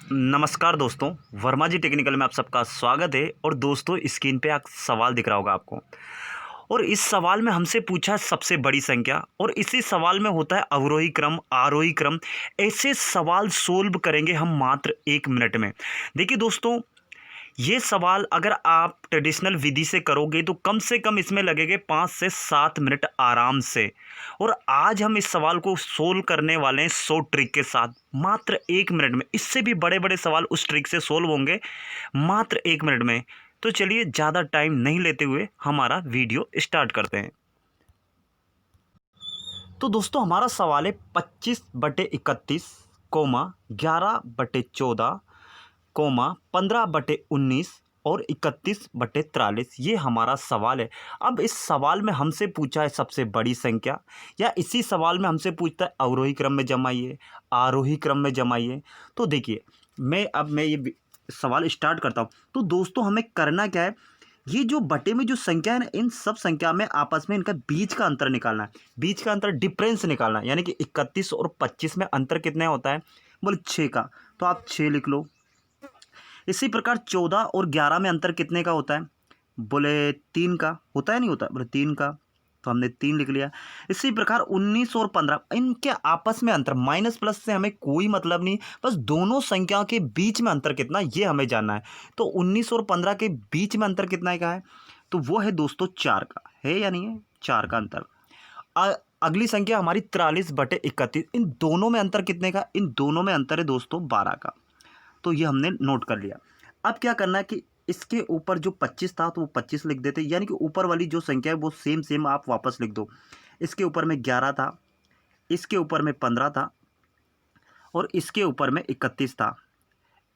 नमस्कार दोस्तों, वर्मा जी टेक्निकल में आप सबका स्वागत है। और दोस्तों, स्क्रीन पे एक सवाल दिख रहा होगा आपको, और इस सवाल में हमसे पूछा है सबसे बड़ी संख्या, और इसी सवाल में होता है अवरोही क्रम, आरोही क्रम। ऐसे सवाल सोल्व करेंगे हम मात्र 1 मिनट में। देखिए दोस्तों, ये सवाल अगर आप ट्रेडिशनल विधि से करोगे तो कम से कम इसमें लगेंगे 5 से 7 मिनट आराम से। और आज हम इस सवाल को सोल्व करने वाले हैं 100 ट्रिक के साथ, मात्र 1 मिनट में। इससे भी बड़े बड़े सवाल उस ट्रिक से सोल्व होंगे मात्र 1 मिनट में। तो चलिए ज़्यादा टाइम नहीं लेते हुए हमारा वीडियो स्टार्ट करते हैं। तो दोस्तों, हमारा सवाल है 25/31 कोमा 11/14 कोमा 15/19 और 31/43। ये हमारा सवाल है। अब इस सवाल में हमसे पूछा है सबसे बड़ी संख्या, या इसी सवाल में हमसे पूछता है अवरोही क्रम में जमाइए, आरोही क्रम में जमाइए। तो देखिए, मैं ये सवाल स्टार्ट करता हूँ। तो दोस्तों, हमें करना क्या है, ये जो बटे में जो संख्या है ना, इन सब संख्या में आपस में इनका बीच का अंतर निकालना है। बीच का अंतर डिफरेंस निकालना है, यानी कि 31 और 25 में अंतर कितने होता है, बोले 6 का। तो आप 6 लिख लो। इसी प्रकार 14 और 11 में अंतर कितने का होता है, बोले 3 का। होता है नहीं होता, बोले 3 का, तो हमने 3 लिख लिया। इसी प्रकार 19 और 15, इनके आपस में अंतर, माइनस प्लस से हमें कोई मतलब नहीं, बस दोनों संख्याओं के बीच में अंतर कितना ये हमें जानना है। तो 19 और 15 के बीच में अंतर कितना का है, तो वो है दोस्तों 4 का। है या नहीं है, 4 का अंतर। अगली संख्या हमारी 43/31, इन दोनों में अंतर कितने का, इन दोनों में अंतर है दोस्तों 12 का। तो ये हमने नोट कर लिया। अब क्या करना है कि इसके ऊपर जो 25 था तो वो 25 लिख देते, यानी कि ऊपर वाली जो संख्या है वो सेम सेम आप वापस लिख दो। इसके ऊपर में 11 था, इसके ऊपर में 15 था, और इसके ऊपर में 31 था।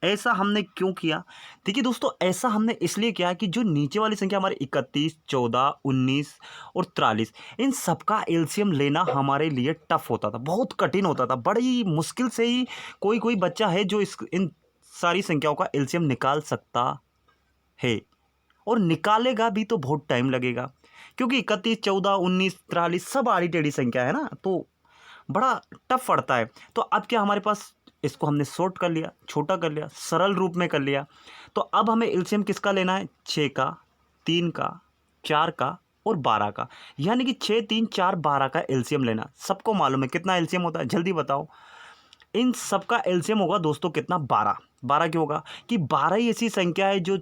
ऐसा हमने क्यों किया? देखिए दोस्तों, ऐसा हमने इसलिए किया कि जो नीचे वाली संख्या हमारे 31, 14, 19 और 43, इन सबका एलसीएम लेना हमारे लिए टफ होता था, बहुत कठिन होता था। बड़ी मुश्किल से ही कोई कोई बच्चा है जो इन सारी संख्याओं का एलसीएम निकाल सकता है, और निकालेगा भी तो बहुत टाइम लगेगा, क्योंकि 31, 14, 19, 43 सब आड़ी टेढ़ी संख्या है ना, तो बड़ा टफ पड़ता है। तो अब क्या हमारे पास, इसको हमने शॉर्ट कर लिया, छोटा कर लिया, सरल रूप में कर लिया। तो अब हमें एलसीएम किसका लेना है, 6 का, 3 का, 4 का और 12 का। यानी कि 6, 3, 4, 12 का एलसीएम लेना। सबको मालूम है कितना एलसीएम होता है, जल्दी बताओ। इन सबका एलसीएम होगा दोस्तों कितना, 12। 12 क्यों होगा कि 12 ही ऐसी संख्या है जो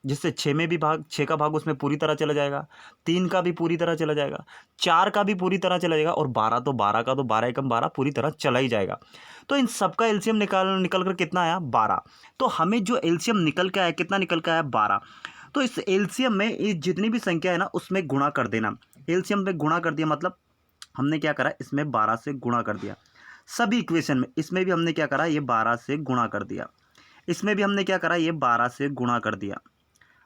जिससे 6 में भी भाग, 6 का भाग उसमें पूरी तरह चला जाएगा, 3 का भी पूरी तरह चला जाएगा, 4 का भी पूरी तरह चला जाएगा, और 12 तो 12 का तो 12 एकम 12 पूरी तरह चला ही जाएगा। तो इन सबका एलसीएम निकल कर कितना आया, 12। तो हमें जो एलसीएम निकल के आया, कितना निकल के आया, 12। तो इस एलसीएम में ये जितनी भी संख्या है ना उसमें गुणा कर देना। एलसीएम में गुणा कर दिया, मतलब हमने क्या करा, इसमें 12 से गुणा कर दिया। सभी इक्वेशन में, इसमें भी हमने क्या करा, ये 12 से गुणा कर दिया। इसमें भी हमने क्या करा, ये 12 से गुणा कर दिया।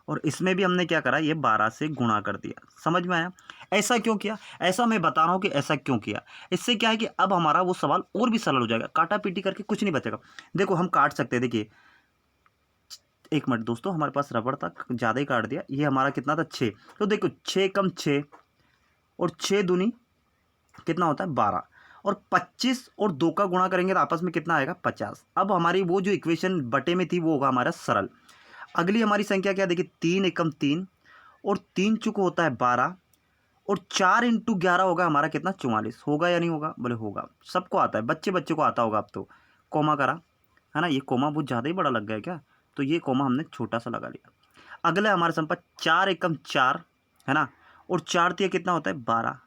और इसमें भी हमने क्या करा, ये 12 से गुणा कर दिया। समझ में आया? ऐसा क्यों किया, ऐसा मैं बता रहा हूँ कि ऐसा क्यों किया। इससे क्या है कि अब हमारा वो सवाल और भी सरल हो जाएगा, काटा पीटी करके कुछ नहीं बचेगा। देखो, हम काट सकते हैं। देखिए, 1 मिनट दोस्तों, हमारे पास रबड़ था, ज़्यादा ही काट दिया। ये हमारा कितना था, 6। तो देखो, 6 कम 6 और 6 दूनी कितना होता है, 12। और 25 और 2 का गुणा करेंगे तो आपस में कितना आएगा, 50। अब हमारी वो जो इक्वेशन बटे में थी वो होगा हमारा सरल। अगली हमारी संख्या क्या, देखिए 3 एकम 3 और 3 चुक होता है 12, और 4 इंटू 11 होगा हमारा कितना, 44। होगा या नहीं होगा, बोले होगा। सबको आता है, बच्चे बच्चे को आता होगा। अब तो कोमा करा है ना, ये कोमा बहुत ज़्यादा ही बड़ा लग गया क्या, तो ये कोमा हमने छोटा सा लगा लिया। अगला हमारे संपा 4 एकम 4 है ना, और 4 तिया कितना होता है, 12,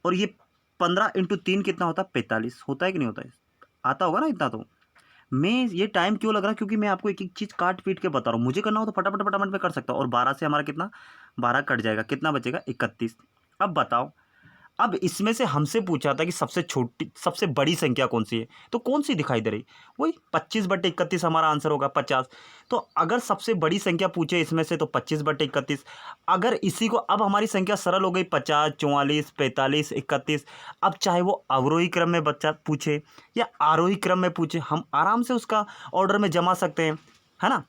और ये 15 इंटू 3 कितना होता है, 45। होता है कि नहीं होता है, आता होगा ना इतना। तो मैं ये टाइम क्यों लग रहा है, क्योंकि मैं आपको एक एक चीज़ काट पीट के बता रहा हूँ। मुझे करना हो तो फटाफट फटाफट में कर सकता हूँ। और 12 से हमारा कितना, 12 कट जाएगा, कितना बचेगा, 31। अब बताओ, अब इसमें से हमसे पूछा था कि सबसे छोटी सबसे बड़ी संख्या कौन सी है, तो कौन सी दिखाई दे रही, वही 25/31 हमारा आंसर होगा, 50। तो अगर सबसे बड़ी संख्या पूछे इसमें से तो 25/31। अगर इसी को, अब हमारी संख्या सरल हो गई, 50, 44, 45, 31। अब चाहे वो अवरोही क्रम में बच्चा पूछे या आरोही क्रम में पूछे, हम आराम से उसका ऑर्डर में जमा सकते हैं, है ना।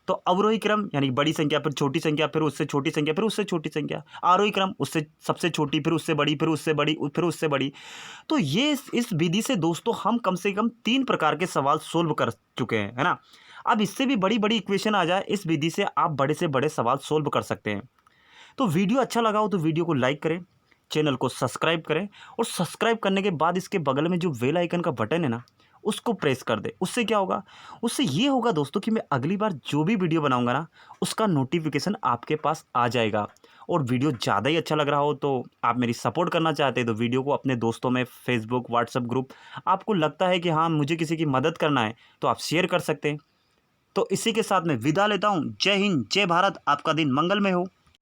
तो अवरोही क्रम यानी बड़ी संख्या, फिर छोटी संख्या, फिर उससे छोटी संख्या, फिर उससे छोटी संख्या। आरोही क्रम उससे सबसे छोटी, फिर उससे बड़ी, फिर उससे बड़ी, फिर उससे बड़ी। तो ये इस विधि से दोस्तों हम कम से कम 3 प्रकार के सवाल सोल्व कर चुके हैं, है ना। अब इससे भी बड़ी बड़ी इक्वेशन आ जाए, इस विधि से आप बड़े से बड़े सवाल सोल्व कर सकते हैं। तो वीडियो अच्छा लगा हो तो वीडियो को लाइक करें, चैनल को सब्सक्राइब करें, और सब्सक्राइब करने के बाद इसके बगल में जो बेल आइकन का बटन है ना, उसको प्रेस कर दे। उससे क्या होगा, उससे ये होगा दोस्तों कि मैं अगली बार जो भी वीडियो बनाऊंगा ना, उसका नोटिफिकेशन आपके पास आ जाएगा। और वीडियो ज़्यादा ही अच्छा लग रहा हो तो आप मेरी सपोर्ट करना चाहते हैं तो वीडियो को अपने दोस्तों में, फेसबुक, व्हाट्सएप ग्रुप, आपको लगता है कि हाँ मुझे किसी की मदद करना है तो आप शेयर कर सकते हैं। तो इसी के साथ मैं विदा लेता हूँ। जय हिंद, जय भारत, आपका दिन मंगलमय हो।